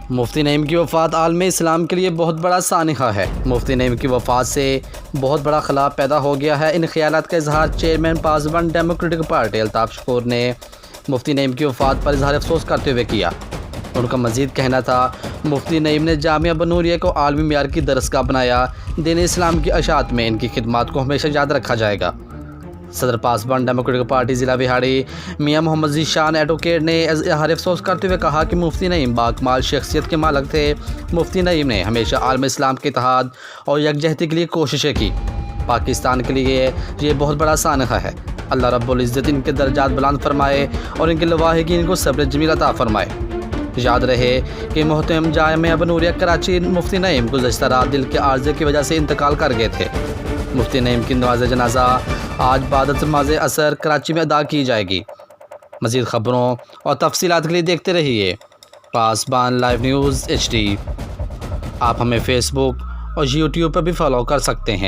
مفتی نعیم کی وفات عالم اسلام کے لیے بہت بڑا سانحہ ہے۔ مفتی نعیم کی وفات سے بہت بڑا خلا پیدا ہو گیا ہے۔ ان خیالات کا اظہار چیئرمین پاسبان ڈیموکریٹک پارٹی الطاف شکور نے مفتی نعیم کی وفات پر اظہار افسوس کرتے ہوئے کیا۔ ان کا مزید کہنا تھا، مفتی نعیم نے جامعہ بنوریہ کو عالمی معیار کی درسگاہ بنایا۔ دین اسلام کی اشاعت میں ان کی خدمات کو ہمیشہ یاد رکھا جائے گا۔ صدر پاسبان ڈیموکریٹک پارٹی ضلع بہاڑی میاں محمد ذیشان ایڈوکیٹ نے اظہار افسوس کرتے ہوئے کہا کہ مفتی نعیم باکمال شخصیت کے مالک تھے۔ مفتی نعیم نے ہمیشہ عالم اسلام کے اتحاد اور یکجہتی کے لیے کوششیں کی۔ پاکستان کے لیے یہ بہت بڑا سانحہ ہے۔ اللہ رب العزت ان کے درجات بلند فرمائے اور ان کے لواحقین کو صبر جمیل عطا فرمائے۔ یاد رہے کہ محترم جامعہ بنوریہ کراچی مفتی نعیم گزشتہ رات دل کے عارضے کی وجہ سے انتقال کر گئے تھے۔ مفتی نعیم کی نماز جنازہ آج بعد نماز عصر کراچی میں ادا کی جائے گی۔ مزید خبروں اور تفصیلات کے لیے دیکھتے رہیے پاسبان لائیو نیوز HD۔ آپ ہمیں فیس بک اور یوٹیوب پر بھی فالو کر سکتے ہیں۔